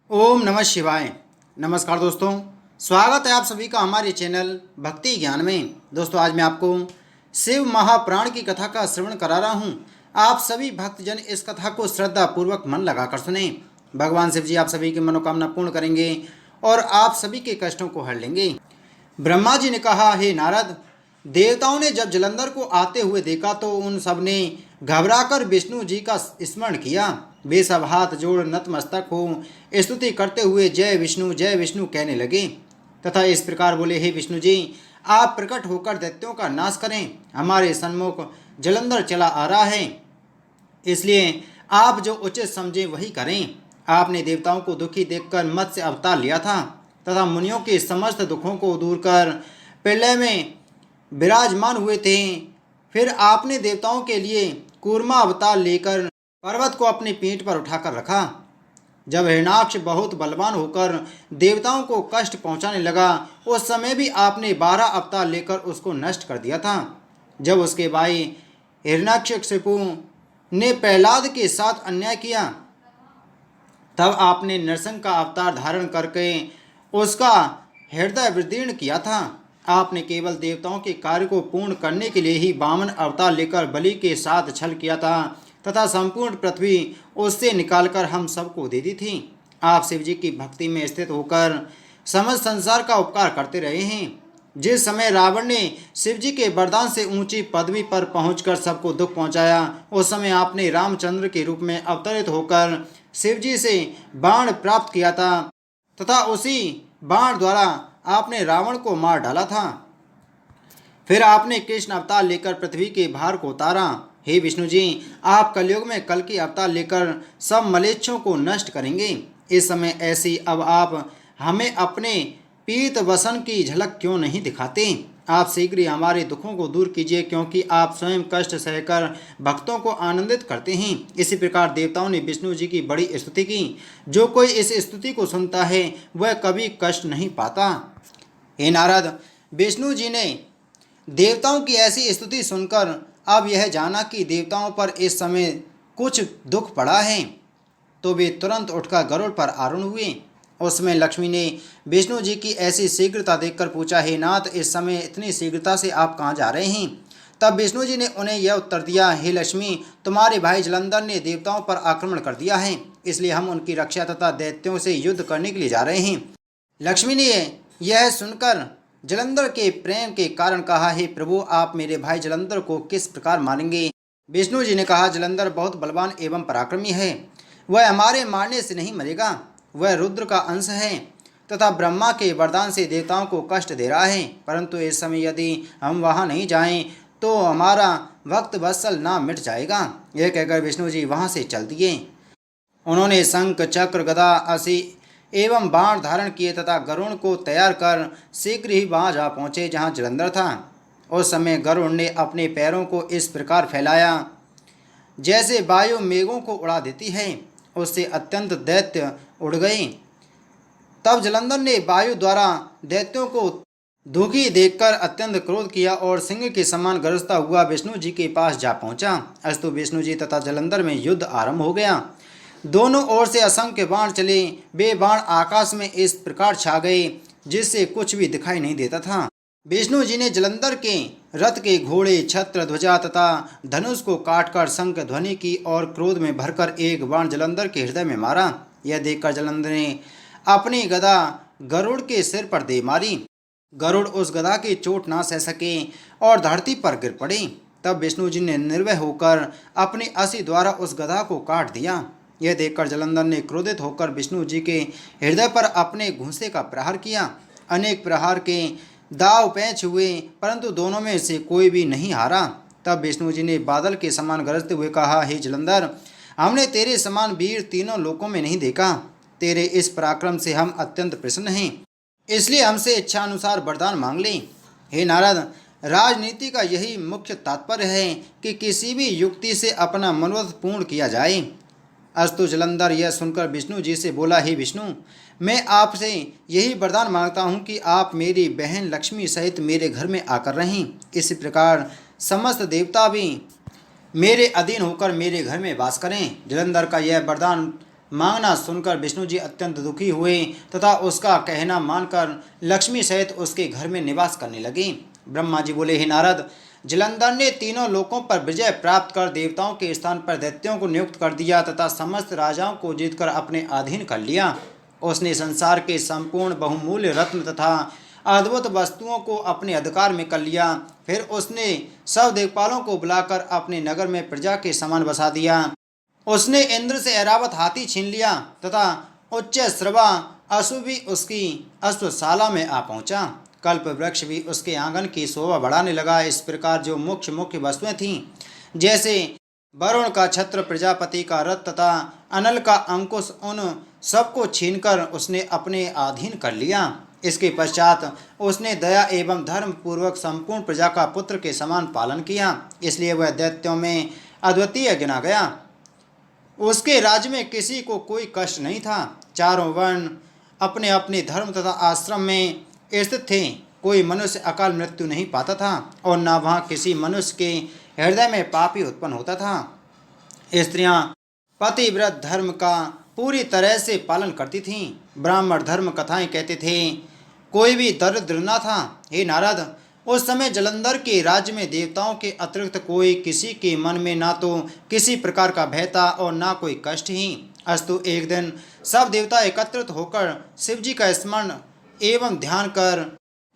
ओम नमः शिवाय। नमस्कार दोस्तों, स्वागत है आप सभी का हमारे चैनल भक्ति ज्ञान में। दोस्तों, आज मैं आपको शिव महापुराण की कथा का श्रवण करा रहा हूँ। आप सभी भक्तजन इस कथा को श्रद्धा पूर्वक मन लगाकर सुने। भगवान शिव जी आप सभी की मनोकामना पूर्ण करेंगे और आप सभी के कष्टों को हर लेंगे। ब्रह्मा जी ने कहा, हे नारद, देवताओं ने जब जलंधर को आते हुए देखा तो उन सब ने घबराकर विष्णु जी का स्मरण किया। वे सब हाथ जोड़ नतमस्तक हो स्तुति करते हुए जय विष्णु कहने लगे तथा इस प्रकार बोले, हे विष्णु जी, आप प्रकट होकर दैत्यों का नाश करें। हमारे सन्मुख जलंधर चला आ रहा है, इसलिए आप जो उचित समझे वही करें। आपने देवताओं को दुखी देखकर मत्स्य अवतार लिया था तथा मुनियों के समस्त दुखों को दूर कर प्रलय में विराजमान हुए थे। फिर आपने देवताओं के लिए कूर्मा अवतार लेकर पर्वत को अपनी पीठ पर उठाकर रखा। जब हिरणाक्ष बहुत बलवान होकर देवताओं को कष्ट पहुंचाने लगा, उस समय भी आपने 12 अवतार लेकर उसको नष्ट कर दिया था। जब उसके भाई हिरण्यकशिपु ने प्रहलाद के साथ अन्याय किया, तब आपने नरसिंह का अवतार धारण करके उसका हृदय विदीर्ण किया था। आपने केवल देवताओं के कार्य को पूर्ण करने के लिए ही वामन अवतार लेकर बलि के साथ छल किया था तथा संपूर्ण पृथ्वी उससे निकालकर हम सबको दे दी थी। आप शिव जी की भक्ति में स्थित होकर समस्त संसार का उपकार करते रहे हैं। जिस समय रावण ने शिव जी के वरदान से ऊंची पदवी पर पहुंचकर सबको दुख पहुंचाया, उस समय आपने रामचंद्र के रूप में अवतरित होकर शिव जी से बाण प्राप्त किया था तथा उसी बाण द्वारा आपने रावण को मार डाला था। फिर आपने कृष्ण अवतार लेकर पृथ्वी के भार को उतारा। हे विष्णु जी, आप कलयुग में कल की अवतार लेकर सब मलेच्छों को नष्ट करेंगे। इस समय ऐसी अब आप हमें अपने पीत वसन की झलक क्यों नहीं दिखाते? आप शीघ्र ही हमारे दुखों को दूर कीजिए, क्योंकि आप स्वयं कष्ट सहकर भक्तों को आनंदित करते हैं। इसी प्रकार देवताओं ने विष्णु जी की बड़ी स्तुति की। जो कोई इस स्तुति को सुनता है वह कभी कष्ट नहीं पाता। हे नारद, विष्णु जी ने देवताओं की ऐसी स्तुति सुनकर अब यह जाना कि देवताओं पर इस समय कुछ दुख पड़ा है, तो वे तुरंत उठकर गरुड़ पर आरूढ़ हुए। उसमें लक्ष्मी ने विष्णु जी की ऐसी शीघ्रता देखकर पूछा, हे नाथ, इस समय इतनी शीघ्रता से आप कहाँ जा रहे हैं? तब विष्णु जी ने उन्हें यह उत्तर दिया, हे लक्ष्मी, तुम्हारे भाई जलंधर ने देवताओं पर आक्रमण कर दिया है, इसलिए हम उनकी रक्षा तथा दैत्यों से युद्ध करने के लिए जा रहे हैं। लक्ष्मी ने यह सुनकर जलंधर के प्रेम के कारण कहा, हे प्रभु, आप मेरे भाई जलंधर को किस प्रकार मारेंगे? विष्णु जी ने कहा, जलंधर बहुत बलवान एवं पराक्रमी है, वह हमारे मारने से नहीं मरेगा। वह रुद्र का अंश है तथा ब्रह्मा के वरदान से देवताओं को कष्ट दे रहा है, परंतु इस समय यदि हम वहाँ नहीं जाएं तो हमारा भक्त वत्सल ना मिट जाएगा। यह कहकर विष्णु जी वहाँ से चल दिए। उन्होंने शंख, चक्र, गदा, असी एवं बाण धारण किए तथा गरुड़ को तैयार कर शीघ्र ही वहाँ जा पहुँचे जहाँ जलंधर था। उस समय गरुड़ ने अपने पैरों को इस प्रकार फैलाया जैसे वायु मेघों को उड़ा देती है। उससे अत्यंत दैत्य उड़ गए। तब जलंधर ने वायु द्वारा दैत्यों को दुखी देखकर अत्यंत क्रोध किया और सिंह के समान गरजता हुआ विष्णु जी के पास जा पहुंचा। अस्तु विष्णु जी तथा जलंधर में युद्ध आरंभ हो गया। दोनों ओर से असंख्य बाण चले। वे बाण आकाश में इस प्रकार छा गए जिससे कुछ भी दिखाई नहीं देता था। विष्णु जी ने जलंधर के रथ के घोड़े, छत्र, ध्वजा तथा धनुष को काटकर शंख ध्वनि की और क्रोध में भरकर एक बाण जलंधर के हृदय में मारा। यह देखकर जलंधर ने अपनी गदा गरुड़ के सिर पर दे मारी। गरुड़ उस गदा की चोट ना सह सके और धरती पर गिर पड़े। तब विष्णु जी ने निर्भय होकर अपनी असी द्वारा उस गदा को काट दिया। यह देखकर जलंधर ने क्रोधित होकर विष्णु जी के हृदय पर अपने घूंसे का प्रहार किया। अनेक प्रहार के दाव पैंच हुए, परंतु दोनों में से कोई भी नहीं हारा। तब विष्णु जी ने बादल के समान गरजते हुए कहा, हे जलंधर, हमने तेरे समान वीर तीनों लोकों में नहीं देखा। तेरे इस पराक्रम से हम अत्यंत प्रसन्न हैं, इसलिए हमसे इच्छा अनुसार वरदान मांग ले। हे नारद, राजनीति का यही मुख्य तात्पर्य है कि किसी भी युक्ति से अपना मनोरथ पूर्ण किया जाए। अस्तु जलंधर यह सुनकर विष्णु जी से बोला, हे विष्णु, मैं आपसे यही वरदान मांगता हूँ कि आप मेरी बहन लक्ष्मी सहित मेरे घर में आकर रहें। इसी प्रकार समस्त देवता भी मेरे अधीन होकर मेरे घर में वास करें। जलंधर का यह वरदान मांगना सुनकर विष्णु जी अत्यंत दुखी हुए तथा उसका कहना मानकर लक्ष्मी सहित उसके घर में निवास करने लगे। ब्रह्मा जी बोले, हे नारद, जलंधर ने तीनों लोकों पर विजय प्राप्त कर देवताओं के स्थान पर दैत्यों को नियुक्त कर दिया तथा समस्त राजाओं को जीतकर अपने अधीन कर लिया। उसने संसार के संपूर्ण बहुमूल्य रत्न तथा अद्भुत वस्तुओं को अपने अधिकार में कर लिया। फिर उसने सब देवपालों को बुलाकर अपने नगर में प्रजा के समान बसा दिया। उसने इंद्र से ऐरावत हाथी छीन लिया तथा उच्च श्रवा अश्व भी उसकी अश्वशाला में आ पहुंचा। कल्प वृक्ष भी उसके आंगन की शोभा बढ़ाने लगा। इस प्रकार जो मुख्य मुख्य वस्तुएं थीं, जैसे वरुण का छत्र, प्रजापति का रथ तथा अनल का अंकुश, उन सबको छीनकर उसने अपने अधीन कर लिया। इसके पश्चात उसने दया एवं धर्म पूर्वक संपूर्ण प्रजा का पुत्र के समान पालन किया, इसलिए वह दैत्यों में अद्वितीय गिना गया। उसके राज्य में किसी को कोई कष्ट नहीं था। चारों वर्ण अपने अपने धर्म तथा आश्रम में स्थित थे। कोई मनुष्य अकाल मृत्यु नहीं पाता था और न वहाँ किसी मनुष्य के हृदय में पाप ही उत्पन्न होता था। स्त्रियां पतिव्रत धर्म का पूरी तरह से पालन करती थीं। ब्राह्मण धर्म कथाएं कहते थे, कोई भी दरिद्र न था। हे नारद, उस समय जलंधर के राज्य में देवताओं के अतिरिक्त कोई किसी के मन में ना तो किसी प्रकार का भय था और ना कोई कष्ट ही। अस्तु एक दिन सब देवता एकत्रित होकर शिव जी का स्मरण एवं ध्यान कर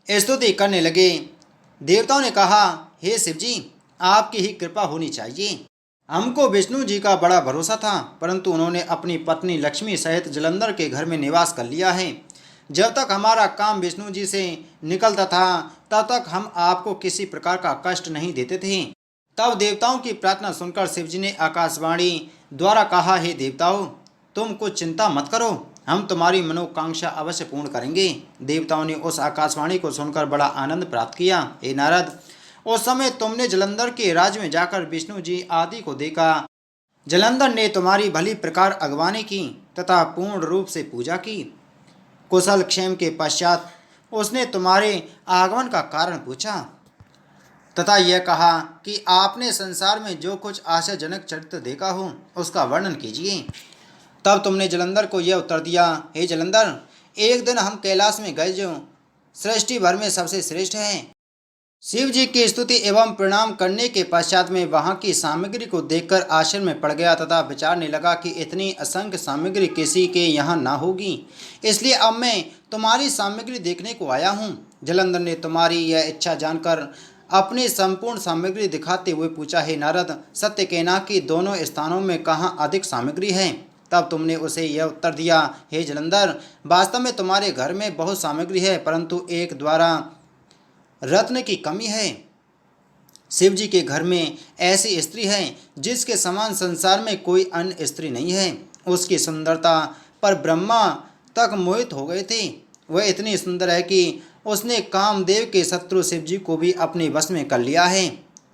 स्तुति करने लगे। देवताओं ने कहा, हे शिव जी, आपकी ही कृपा होनी चाहिए। हमको विष्णु जी का बड़ा भरोसा था, परंतु उन्होंने अपनी पत्नी लक्ष्मी सहित जलंधर के घर में निवास कर लिया है। जब तक हमारा काम विष्णु जी से निकलता था तब तक हम आपको किसी प्रकार का कष्ट नहीं देते थे। तब देवताओं की प्रार्थना सुनकर शिव जी ने आकाशवाणी द्वारा कहा, हे देवताओं, तुम कुछ चिंता मत करो, हम तुम्हारी मनोकांक्षा अवश्य पूर्ण करेंगे। देवताओं ने उस आकाशवाणी को सुनकर बड़ा आनंद प्राप्त किया। हे नारद, उस समय तुमने जलंधर के राज्य में जाकर विष्णु जी आदि को देखा। जलंधर ने तुम्हारी भली प्रकार अगवानी की तथा पूर्ण रूप से पूजा की। कुशल क्षेम के पश्चात उसने तुम्हारे आगमन का कारण पूछा तथा यह कहा कि आपने संसार में जो कुछ आशाजनक चरित्र देखा हो उसका वर्णन कीजिए। तब तुमने जलंधर को यह उत्तर दिया, हे जलंधर, एक दिन हम कैलाश में गए जो सृष्टि भर में सबसे श्रेष्ठ है। शिव जी की स्तुति एवं प्रणाम करने के पश्चात में वहाँ की सामग्री को देखकर आश्चर्य में पड़ गया तथा विचारने लगा कि इतनी असंख्य सामग्री किसी के यहाँ ना होगी, इसलिए अब मैं तुम्हारी सामग्री देखने को आया हूँ। जलंधर ने तुम्हारी यह इच्छा जानकर अपनी संपूर्ण सामग्री दिखाते हुए पूछा, हे नारद, सत्य कहना कि दोनों स्थानों में कहाँ अधिक सामग्री है। तब तुमने उसे यह उत्तर दिया, हे जलंधर, वास्तव में तुम्हारे घर में बहुत सामग्री है, परंतु एक द्वारा रत्न की कमी है। शिव जी के घर में ऐसी स्त्री है जिसके समान संसार में कोई अन्य स्त्री नहीं है। उसकी सुंदरता पर ब्रह्मा तक मोहित हो गए थे। वह इतनी सुंदर है कि उसने कामदेव के शत्रु शिव जी को भी अपने वश में कर लिया है।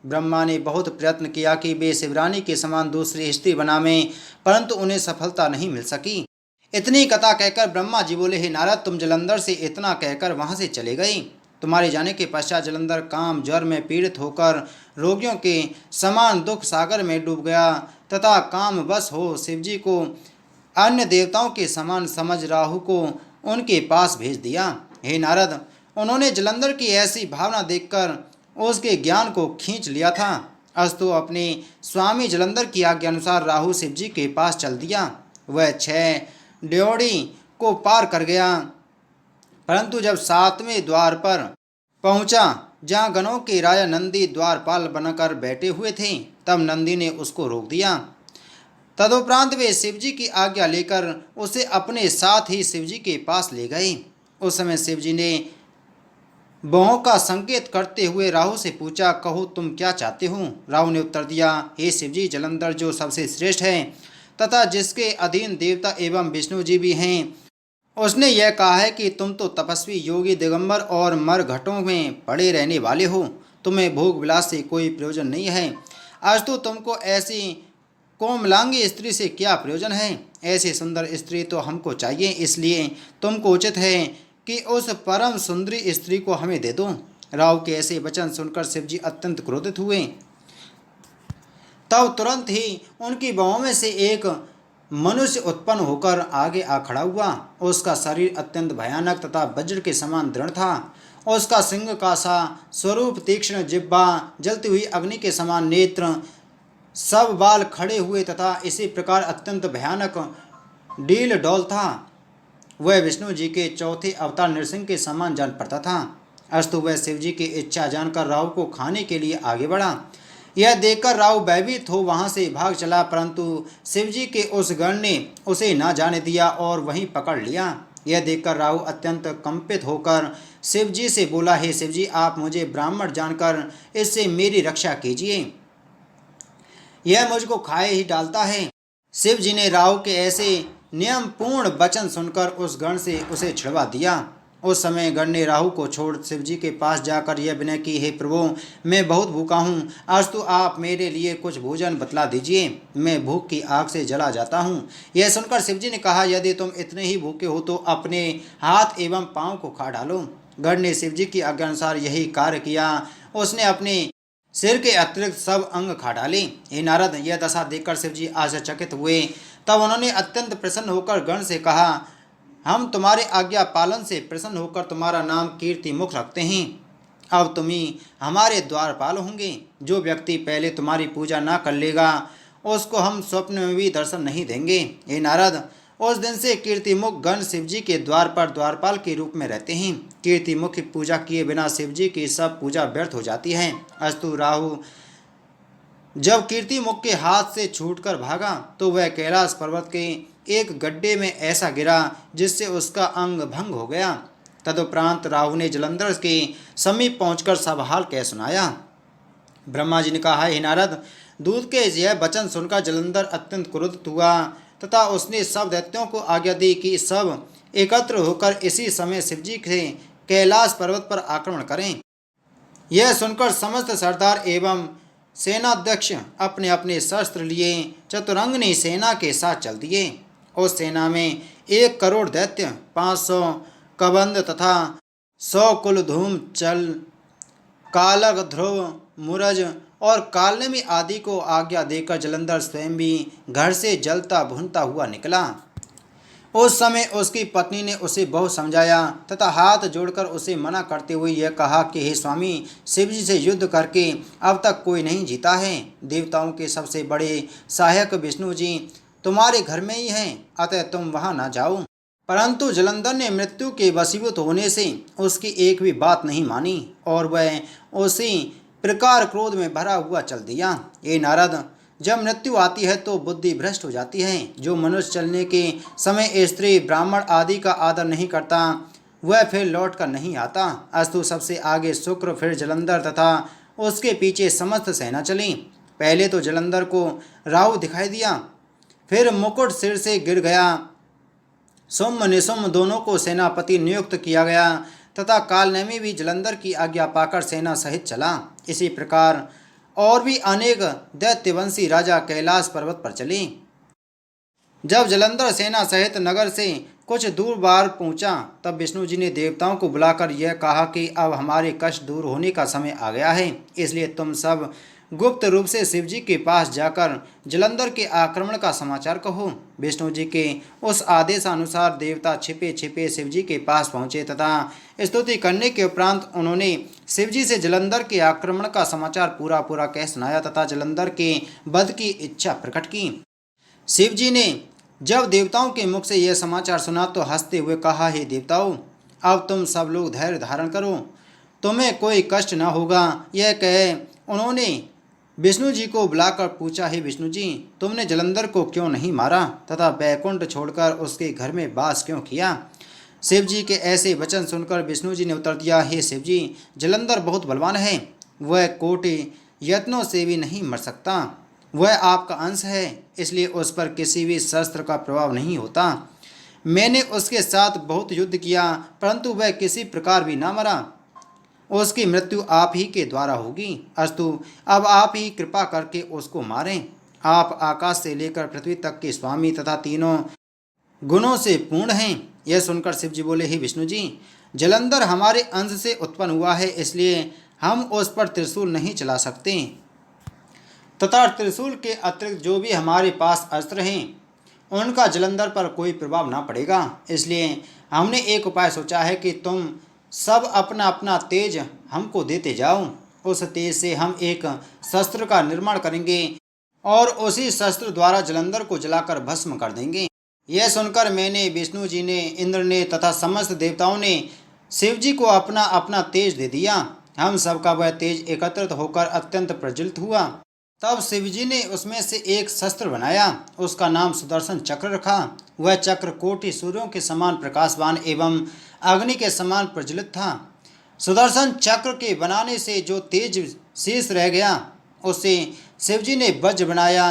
ब्रह्मा ने बहुत प्रयत्न किया कि वे शिवरानी के समान दूसरी स्त्री बनावें, परंतु उन्हें सफलता नहीं मिल सकी। इतनी कथा कहकर ब्रह्मा जी बोले, हे नारद, तुम जलंधर से इतना कहकर वहाँ से चले गए। तुम्हारे जाने के पश्चात जलंधर काम ज्वर में पीड़ित होकर रोगियों के समान दुख सागर में डूब गया तथा काम बस हो शिवजी को अन्य देवताओं के समान समझ राहु को उनके पास भेज दिया। हे नारद, उन्होंने जलंधर की ऐसी भावना देखकर उसके ज्ञान को खींच लिया था। अस्तु अपने स्वामी जलंधर की आज्ञा अनुसार राहु शिव जी के पास चल दिया। वह 6 ड्योढ़ी को पार कर गया, परंतु जब 7वें द्वार पर पहुंचा जहां गणों के राजा नंदी द्वारपाल बनकर बैठे हुए थे, तब नंदी ने उसको रोक दिया। तदुपरांत वे शिवजी की आज्ञा लेकर उसे अपने साथ ही शिवजी के पास ले गए। उस समय शिवजी ने बहों का संकेत करते हुए राहु से पूछा, कहो तुम क्या चाहते हो। राहु ने उत्तर दिया, हे शिवजी, जलंधर जो सबसे श्रेष्ठ है तथा जिसके अधीन देवता एवं विष्णु जी भी हैं, उसने यह कहा है कि तुम तो तपस्वी योगी दिगंबर और मरघटों में पड़े रहने वाले हो। तुम्हें भोग विलास से कोई प्रयोजन नहीं है। अस्तु तुमको ऐसी कोमलांगी स्त्री से क्या प्रयोजन है। ऐसी सुंदर स्त्री तो हमको चाहिए, इसलिए तुमको उचित है कि उस परम सुंदरी स्त्री को हमें दे दो। राव के ऐसे वचन सुनकर शिवजी अत्यंत क्रोधित हुए। तब तुरंत ही उनकी बहुओं में से एक मनुष्य उत्पन्न होकर आगे आ खड़ा हुआ। उसका शरीर अत्यंत भयानक तथा वज्र के समान दृढ़ था। उसका सिंह का सा स्वरूप, तीक्ष्ण जिह्वा, जलती हुई अग्नि के समान नेत्र, सब बाल खड़े हुए तथा इसी प्रकार अत्यंत भयानक डील डौल था। वह विष्णु जी के चौथे अवतार नृसिंह के समान जान पड़ता था। अस्तु वह शिव जी की इच्छा जानकर राहु को खाने के लिए आगे बढ़ा। यह देखकर राहु भयभीत हो वहां से भाग चला, परंतु शिव जी के उस गण ने उसे न जाने दिया और वहीं पकड़ लिया। यह देखकर राहु अत्यंत कंपित होकर शिव जी से बोला, हे शिव जी, आप मुझे ब्राह्मण जानकर इससे मेरी रक्षा कीजिए, यह मुझको खाए ही डालता है। शिव जी ने राहु के ऐसे नियम पूर्ण वचन सुनकर उस गण से उसे छिड़वा दिया। उस समय गण ने राहु को छोड़ शिव जी के पास जाकर यह विनय की, हे प्रभु, मैं बहुत भूखा हूँ, आज तो आप मेरे लिए कुछ भोजन बतला दीजिए, मैं भूख की आग से जला जाता हूँ। यह सुनकर शिव जी ने कहा, यदि तुम इतने ही भूखे हो तो अपने हाथ एवं पाँव को खा डालो। गण ने शिव जी की आज्ञा अनुसार यही कार्य किया। उसने अपने सिर के अतिरिक्त सब अंग खा डाले। हे नारद, यह दशा देखकर शिव जी आश्चर्यचकित हुए। तब उन्होंने अत्यंत प्रसन्न होकर गण से कहा, हम तुम्हारे आज्ञा पालन से प्रसन्न होकर तुम्हारा नाम कीर्ति मुख रखते हैं। अब तुम ही हमारे द्वारपाल होंगे। जो व्यक्ति पहले तुम्हारी पूजा न कर लेगा उसको हम स्वप्न में भी दर्शन नहीं देंगे। हे नारद, उस दिन से कीर्तिमुख गण शिव जी के द्वार पर द्वारपाल के रूप में रहते हैं। कीर्तिमुख की पूजा किए बिना शिव जी की सब पूजा व्यर्थ हो जाती है। अस्तु राहु जब कीर्तिमुख के हाथ से छूटकर भागा तो वह कैलाश पर्वत के एक गड्ढे में ऐसा गिरा जिससे उसका अंग भंग हो गया। तदुपरांत राहु ने जलंधर के समीप पहुंचकर सब हाल कह सुनाया। ब्रह्मा जी ने कहा, हे नारद, दूध के यह वचन सुनकर जलंधर अत्यंत क्रोधित हुआ तथा उसने सब दैत्यों को आज्ञा दी कि सब एकत्र होकर इसी समय शिवजी से कैलाश पर्वत पर आक्रमण करें। यह सुनकर समस्त सरदार एवं सेनाध्यक्ष अपने अपने शस्त्र लिए चतुरंगनी सेना के साथ चल दिए। उस सेना में 1 करोड़ दैत्य, 500 कबंध तथा 100 कुल धूम, चल, कालक, ध्रुव, मुरज और कालनेमी आदि को आज्ञा देकर जलंधर स्वयं भी घर से जलता भुनता हुआ निकला। उस समय उसकी पत्नी ने उसे बहुत समझाया तथा हाथ जोड़कर उसे मना करते हुए यह कहा कि हे स्वामी, शिवजी से युद्ध करके अब तक कोई नहीं जीता है। देवताओं के सबसे बड़े सहायक विष्णु जी तुम्हारे घर में ही हैं, अतः तुम वहां न जाओ। परंतु जलंधर ने मृत्यु के वशीभूत होने से उसकी एक भी बात नहीं मानी और वह उसी प्रकार क्रोध में भरा हुआ चल दिया। ये नारद, जब मृत्यु आती है तो बुद्धि भ्रष्ट हो जाती है। जो मनुष्य चलने के समय स्त्री, ब्राह्मण आदि का आदर नहीं करता वह फिर लौट कर नहीं आता। अस्तु सबसे आगे शुक्र, फिर जलंधर तथा उसके पीछे समस्त सेना चली। पहले तो जलंधर को राहु दिखाई दिया, फिर मुकुट सिर से गिर गया। सुम निसुम दोनों को सेनापति नियुक्त किया गया तथा कालनेमी भी जलंधर की आज्ञा पाकर सेना सहित चला। इसी प्रकार और भी अनेक दैत्यवंशी राजा कैलाश पर्वत पर चले। जब जलंधर सेना सहित नगर से कुछ दूर बाहर पहुंचा तब विष्णु जी ने देवताओं को बुलाकर यह कहा कि अब हमारे कष्ट दूर होने का समय आ गया है, इसलिए तुम सब गुप्त रूप से शिव जी के पास जाकर जलंधर के आक्रमण का समाचार कहो। विष्णु जी के उस आदेशानुसार देवता छिपे छिपे शिव जी के पास पहुँचे तथा स्तुति करने के उपरांत उन्होंने शिव जी से जलंधर के आक्रमण का समाचार पूरा पूरा कह सुनाया तथा जलंधर के वध की इच्छा प्रकट की। शिव जी ने जब देवताओं के मुख से यह समाचार सुना तो हंसते हुए कहा, हे देवताओं, अब तुम सब लोग धैर्य धारण करो, तुम्हें कोई कष्ट न होगा। यह कहे उन्होंने विष्णु जी को बुलाकर पूछा, हे विष्णु जी, तुमने जलंधर को क्यों नहीं मारा तथा बैकुंठ छोड़कर उसके घर में वास क्यों किया। शिव जी के ऐसे वचन सुनकर विष्णु जी ने उत्तर दिया, हे शिव जी, जलंधर बहुत बलवान है, वह कोटि यत्नों से भी नहीं मर सकता। वह आपका अंश है, इसलिए उस पर किसी भी शस्त्र का प्रभाव नहीं होता। मैंने उसके साथ बहुत युद्ध किया परंतु वह किसी प्रकार भी ना मरा। उसकी मृत्यु आप ही के द्वारा होगी। अस्तु अब आप ही कृपा करके उसको मारें। आप आकाश से लेकर पृथ्वी तक के स्वामी तथा तीनों गुणों से पूर्ण हैं। यह सुनकर शिव जी बोले, हे विष्णु जी, जलंधर हमारे अंश से उत्पन्न हुआ है, इसलिए हम उस पर त्रिशूल नहीं चला सकते तथा त्रिशूल के अतिरिक्त जो भी हमारे पास अस्त्र हैं उनका जलंधर पर कोई प्रभाव ना पड़ेगा। इसलिए हमने एक उपाय सोचा है कि तुम सब अपना अपना तेज हमको देते जाओ। उस तेज से हम एक शस्त्र का निर्माण करेंगे और उसी शस्त्र द्वारा जलंधर को जलाकर भस्म कर देंगे। यह सुनकर मैंने, विष्णु जी ने, इंद्र ने तथा समस्त देवताओं ने शिव जी को अपना अपना तेज दे दिया। हम सबका वह तेज एकत्रित होकर अत्यंत प्रज्वलित हुआ। तब शिव जी ने उसमें से एक शस्त्र बनाया, उसका नाम सुदर्शन चक्र रखा। वह चक्र कोटि सूर्यों के समान प्रकाशवान एवं अग्नि के समान प्रज्वलित था। सुदर्शन चक्र के बनाने से जो तेज शेष रह गया उसे शिवजी ने वज्र बनाया।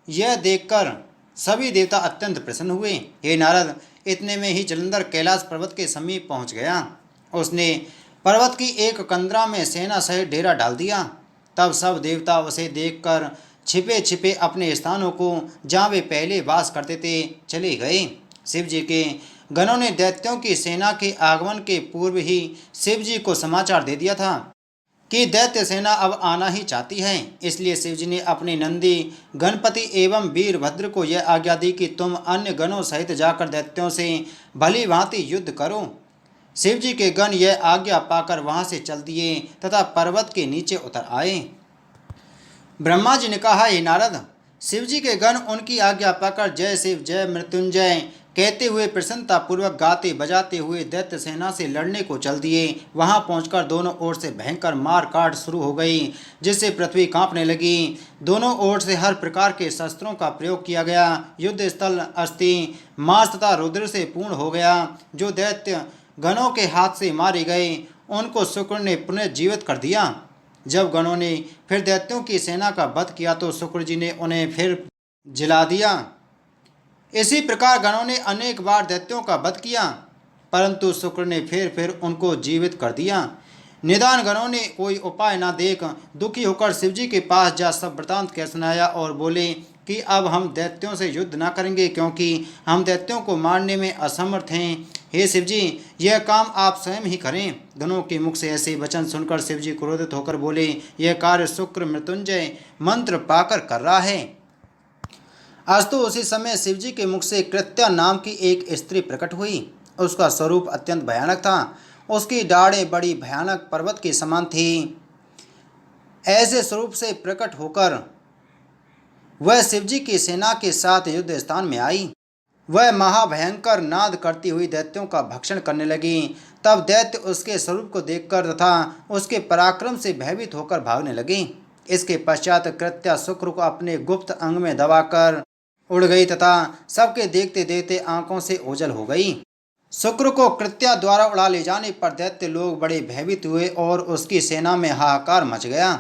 यह देखकर सभी देवता अत्यंत प्रसन्न हुए। हे नारद, इतने में ही जलंधर कैलाश पर्वत के समीप पहुंच गया। उसने पर्वत की एक कंदरा में सेना सहित डेरा डाल दिया। तब सब देवता उसे देखकर छिपे छिपे अपने स्थानों को, जहाँ वे पहले वास करते थे, चले गए। शिव जी के गणों ने दैत्यों की सेना के आगमन के पूर्व ही शिव जी को समाचार दे दिया था कि दैत्य सेना अब आना ही चाहती है। इसलिए शिव जी ने अपने नंदी, गणपति एवं वीरभद्र को यह आज्ञा दी कि तुम अन्य गणों सहित जाकर दैत्यों से भली भांति युद्ध करो। शिव जी के गण यह आज्ञा पाकर वहां से चल दिए तथा पर्वत के नीचे उतर आए। ब्रह्मा जी ने कहा, हे नारद, शिव जी के गण उनकी आज्ञा पाकर जय शिव, जय मृत्युंजय कहते हुए प्रसन्नतापूर्वक गाते बजाते हुए दैत्य सेना से लड़ने को चल दिए। वहां पहुंचकर दोनों ओर से भयंकर मार काट शुरू हो गई, जिससे पृथ्वी कांपने लगी। दोनों ओर से हर प्रकार के शस्त्रों का प्रयोग किया गया। युद्ध स्थल अस्थि, मांस तथा रुद्र से पूर्ण हो गया। जो दैत्य गणों के हाथ से मारे गए उनको शुक्र ने पुनः जीवित कर दिया। जब गणों ने फिर दैत्यों की सेना का वध किया तो शुक्र जी ने उन्हें फिर जिला दिया। इसी प्रकार गणों ने अनेक बार दैत्यों का वध किया, परंतु शुक्र ने फिर उनको जीवित कर दिया। निदान गणों ने कोई उपाय न देख दुखी होकर शिवजी के पास जा सब वृतांत कह सुनाया और बोले कि अब हम दैत्यों से युद्ध न करेंगे, क्योंकि हम दैत्यों को मारने में असमर्थ हैं। हे शिवजी, यह काम आप स्वयं ही करें। गणों के मुख से ऐसे वचन सुनकर शिवजी क्रोधित होकर बोले, यह कार्य शुक्र मृत्युंजय मंत्र पाकर कर रहा है। अस्तु उसी समय शिवजी के मुख से कृत्या नाम की एक स्त्री प्रकट हुई। उसका स्वरूप अत्यंत भयानक था। उसकी डाढ़ें बड़ी भयानक पर्वत के समान थी। ऐसे स्वरूप से प्रकट होकर वह शिवजी की सेना के साथ युद्ध स्थान में आई। वह महाभयंकर नाद करती हुई दैत्यों का भक्षण करने लगी। तब दैत्य उसके स्वरूप को देखकर तथा उसके पराक्रम से भयभीत होकर भागने लगे। इसके पश्चात कृत्या शुक्र को अपने गुप्त अंग में दबाकर उड़ गई तथा सबके देखते देखते आंखों से ओझल हो गई। शुक्र को कृत्या द्वारा उड़ा ले जाने पर दैत्य लोग बड़े भयभीत हुए और उसकी सेना में हाहाकार मच गया।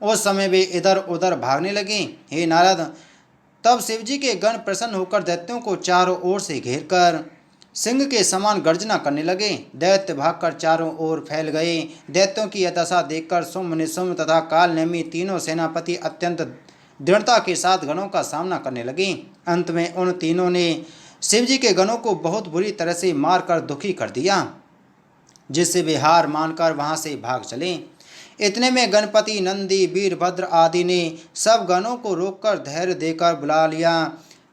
उस समय वे इधर उधर भागने लगे। हे नारद, तब शिवजी के गण प्रसन्न होकर दैत्यों को चारों ओर से घेरकर सिंह के समान गर्जना करने लगे। दैत्य भागकर चारों ओर फैल गए। दैत्यों की यह दशा देखकर शुंभ, निशुंभ तथा कालनेमी तीनों सेनापति अत्यंत दृढ़ता के साथ गणों का सामना करने लगे। अंत में उन तीनों ने शिवजी के गणों को बहुत बुरी तरह से मारकर दुखी कर दिया, जिससे वे हार मानकर वहां से भाग चले। इतने में गणपति, नंदी, वीरभद्र आदि ने सब गणों को रोककर धैर्य देकर बुला लिया।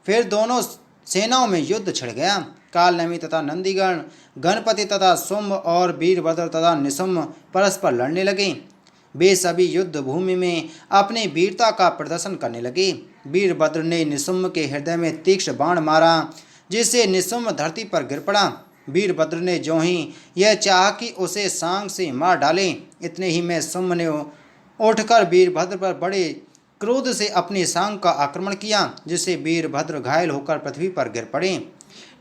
फिर दोनों सेनाओं में युद्ध छिड़ गया। कालनेमी तथा नंदीगण, गणपति तथा शुंभ और वीरभद्र तथा निशुंभ परस्पर लड़ने लगे। वे सभी युद्ध भूमि में अपनी वीरता का प्रदर्शन करने लगे। वीरभद्र ने निशुंभ के हृदय में तीक्ष्ण बाण मारा, जिससे निशुंभ धरती पर गिर पड़ा। वीरभद्र ने जो ही यह चाहा कि उसे सांग से मार डाले, इतने ही में शुंभ ने उठकर वीरभद्र पर बड़े क्रोध से अपनी सांग का आक्रमण किया, जिससे वीरभद्र घायल होकर पृथ्वी पर गिर पड़े।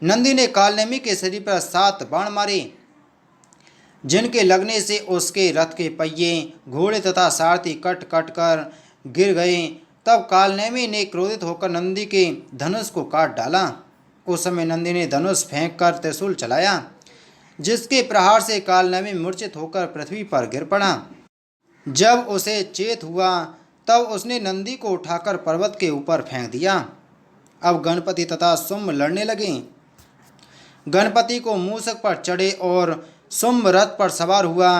नंदी ने कालनेमी के शरीर पर 7 बाण मारे, जिनके लगने से उसके रथ के पहिए, घोड़े तथा सारथी कट कट कर गिर गए। तब कालनेमी ने क्रोधित होकर नंदी के धनुष को काट डाला। उस समय नंदी ने धनुष फेंककर त्रिशूल चलाया, जिसके प्रहार से कालनेमी मूर्छित होकर पृथ्वी पर गिर पड़ा। जब उसे चेत हुआ तब उसने नंदी को उठाकर पर्वत के ऊपर फेंक दिया। अब गणपति तथा शुंभ लड़ने लगे। गणपति को मूषक पर चढ़े और शुंभ रथ पर सवार हुआ।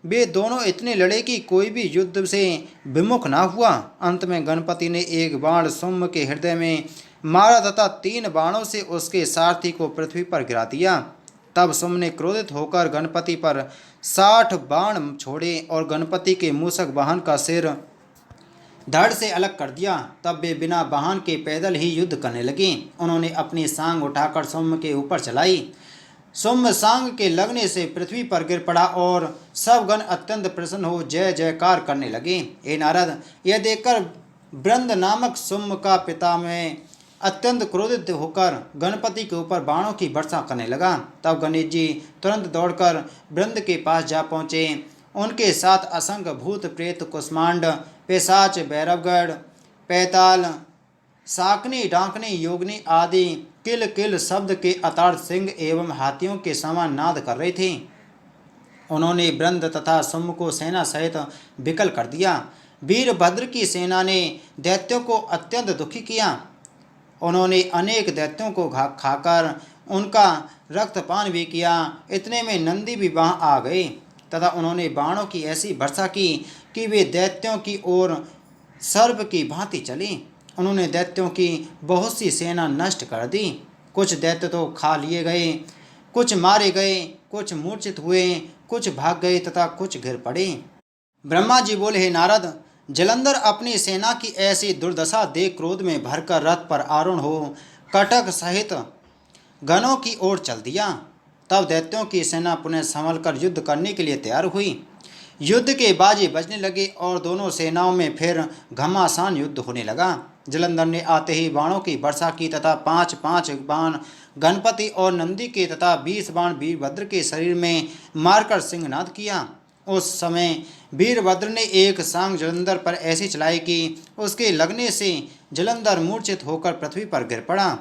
वे दोनों इतने लड़े कि कोई भी युद्ध से विमुख ना हुआ। अंत में गणपति ने एक बाण शुंभ के हृदय में मारा तथा 3 बाणों से उसके सारथी को पृथ्वी पर गिरा दिया। तब सोम ने क्रोधित होकर गणपति पर 60 बाण छोड़े और गणपति के मूषक वाहन का सिर धड़ से अलग कर दिया। तब वे बिना वाहन के पैदल ही युद्ध करने लगे। उन्होंने अपनी सांग उठाकर सोम के ऊपर चलाई। सोम सांग के लगने से पृथ्वी पर गिर पड़ा और सब गण अत्यंत प्रसन्न हो जय जयकार करने लगे। हे नारद, यह देखकर ब्रंद नामक सोम का पिता में अत्यंत क्रोधित होकर गणपति के ऊपर बाणों की वर्षा करने लगा। तब गणेश जी तुरंत दौड़कर ब्रंद के पास जा पहुँचे। उनके साथ असंख्य भूत प्रेत कुष्मांड पिशाच भैरवगढ़ पैताल साकनी डाकनी योगनी आदि किल किल शब्द के अताड़ सिंह एवं हाथियों के समान नाद कर रहे थे। उन्होंने ब्रंद तथा सोम को सेना सहित विकल कर दिया। वीरभद्र की सेना ने दैत्यों को अत्यंत दुखी किया। उन्होंने अनेक दैत्यों को खाकर उनका रक्तपान भी किया। इतने में नंदी भी वहाँ आ गए तथा उन्होंने बाणों की ऐसी वर्षा की कि वे दैत्यों की ओर सर्प की भांति चली। उन्होंने दैत्यों की बहुत सी सेना नष्ट कर दी। कुछ दैत्य तो खा लिए गए, कुछ मारे गए, कुछ मूर्छित हुए, कुछ भाग गए तथा कुछ गिर पड़े। ब्रह्मा जी बोले, हे नारद, जलंधर अपनी सेना की ऐसी दुर्दशा देख क्रोध में भरकर रथ पर आरूढ़ हो कटक सहित गणों की ओर चल दिया। तब दैत्यों की सेना पुनः संभल कर युद्ध करने के लिए तैयार हुई। युद्ध के बाजे बजने लगे और दोनों सेनाओं में फिर घमासान युद्ध होने लगा। जलंधर ने आते ही बाणों की वर्षा की तथा 5-5 बाण गणपति और नंदी के तथा 20 बाण वीरभद्र के शरीर में मारकर सिंहनाद किया। उस समय वीरभद्र ने एक सांग जलंधर पर ऐसी चलाई कि उसके लगने से जलंधर मूर्छित होकर पृथ्वी पर गिर पड़ा।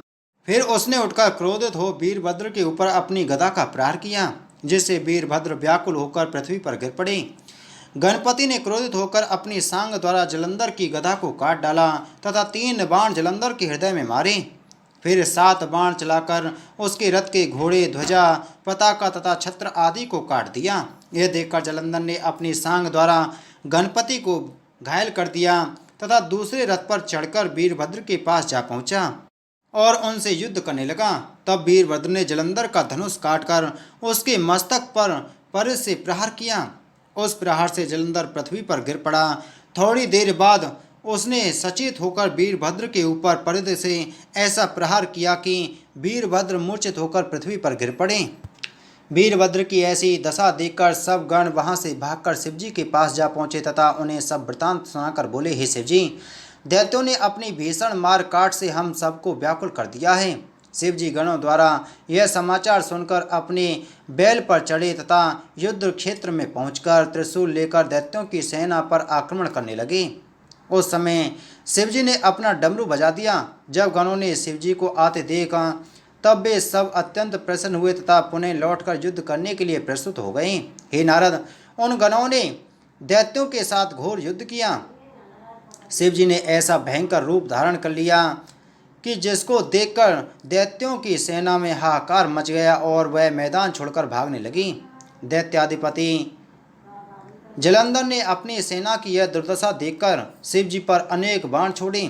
फिर उसने उठकर क्रोधित हो वीरभद्र के ऊपर अपनी गदा का प्रहार किया, जिससे वीरभद्र व्याकुल होकर पृथ्वी पर गिर पड़े। गणपति ने क्रोधित होकर अपनी सांग द्वारा जलंधर की गदा को काट डाला तथा 3 बाण जलंधर के हृदय में मारे। फिर 7 बाण चलाकर उसके रथ के घोड़े, ध्वजा, पताका तथा छत्र आदि को काट दिया। यह देखकर जलंधर ने अपनी सांग द्वारा गणपति को घायल कर दिया तथा दूसरे रथ पर चढ़कर वीरभद्र के पास जा पहुंचा और उनसे युद्ध करने लगा। तब वीरभद्र ने जलंधर का धनुष काटकर उसके मस्तक पर परिध से प्रहार किया। उस प्रहार से जलंधर पृथ्वी पर गिर पड़ा। थोड़ी देर बाद उसने सचेत होकर वीरभद्र के ऊपर परिध से ऐसा प्रहार किया कि वीरभद्र मूर्छित होकर पृथ्वी पर गिर पड़े। वीरभद्र की ऐसी दशा देखकर सब गण वहां से भागकर शिवजी के पास जा पहुंचे तथा उन्हें सब वृतांत सुनाकर बोले, हे शिवजी, दैत्यों ने अपनी भीषण मार काट से हम सबको व्याकुल कर दिया है। शिवजी गणों द्वारा यह समाचार सुनकर अपने बैल पर चढ़े तथा युद्ध क्षेत्र में पहुंचकर त्रिशूल लेकर दैत्यों की सेना पर आक्रमण करने लगे। उस समय शिवजी ने अपना डमरू बजा दिया। जब गणों ने शिवजी को आते देखा तब वे सब अत्यंत प्रसन्न हुए तथा पुनः लौटकर युद्ध करने के लिए प्रस्तुत हो गए। हे नारद, उन गणों ने दैत्यों के साथ घोर युद्ध किया। शिवजी ने ऐसा भयंकर रूप धारण कर लिया कि जिसको देखकर दैत्यों की सेना में हाहाकार मच गया और वह मैदान छोड़कर भागने लगी। दैत्याधिपति जलंधर ने अपनी सेना की यह दुर्दशा देखकर शिवजी पर अनेक बाण छोड़े।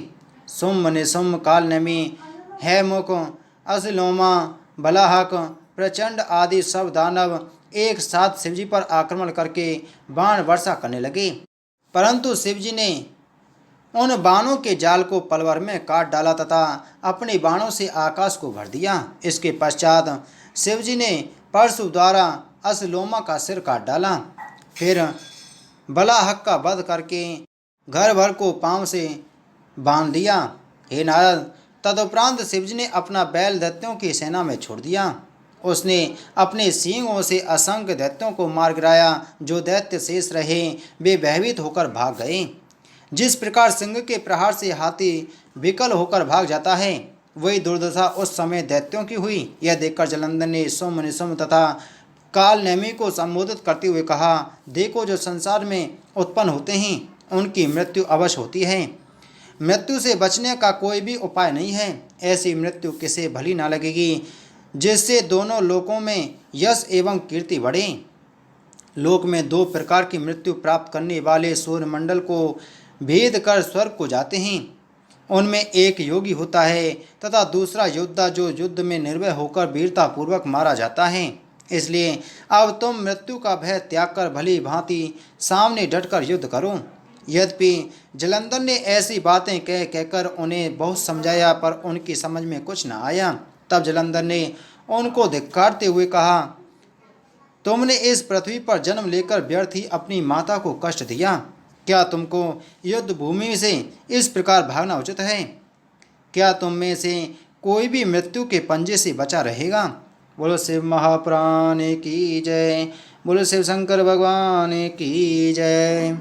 सुम निसुम कालनेमी हैमुख असलोमा बलाहक प्रचंड आदि सब दानव एक साथ शिवजी पर आक्रमण करके बाण वर्षा करने लगे, परंतु शिवजी ने उन बाणों के जाल को पलवर में काट डाला तथा अपने बाणों से आकाश को भर दिया। इसके पश्चात शिवजी ने परशु द्वारा असलोमा का सिर काट डाला। फिर बलाहक का वध करके घर भर को पांव से बांध दिया। हे नारद, तदुपरांत शिवजी ने अपना बैल दैत्यों की सेना में छोड़ दिया। उसने अपने सींगों से असंख्य दैत्यों को मार गिराया। जो दैत्य शेष रहे वे भयभीत होकर भाग गए। जिस प्रकार सिंह के प्रहार से हाथी विकल होकर भाग जाता है, वही दुर्दशा उस समय दैत्यों की हुई। यह देखकर जलंधर ने सुम निसुम तथा कालनेमी को संबोधित करते हुए कहा, देखो, जो संसार में उत्पन्न होते हैं उनकी मृत्यु अवश्य होती है। मृत्यु से बचने का कोई भी उपाय नहीं है। ऐसी मृत्यु किसे भली ना लगेगी जिससे दोनों लोकों में यश एवं कीर्ति बढ़े। लोक में 2 प्रकार की मृत्यु प्राप्त करने वाले सूर्यमंडल को भेद कर स्वर्ग को जाते हैं। उनमें एक योगी होता है तथा दूसरा योद्धा जो युद्ध में निर्भय होकर वीरतापूर्वक मारा जाता है। इसलिए अब तुम मृत्यु का भय त्याग कर भली भांति सामने डटकर युद्ध करो। यद्यपि जलंधर ने ऐसी बातें कहकर उन्हें बहुत समझाया, पर उनकी समझ में कुछ न आया। तब जलंधर ने उनको धिक्कारते हुए कहा, तुमने इस पृथ्वी पर जन्म लेकर व्यर्थ ही अपनी माता को कष्ट दिया। क्या तुमको युद्ध भूमि से इस प्रकार भागना उचित है? क्या तुम में से कोई भी मृत्यु के पंजे से बचा रहेगा? बोलो शिव महाप्राण की जय। बोलो शिव शंकर भगवान की जय।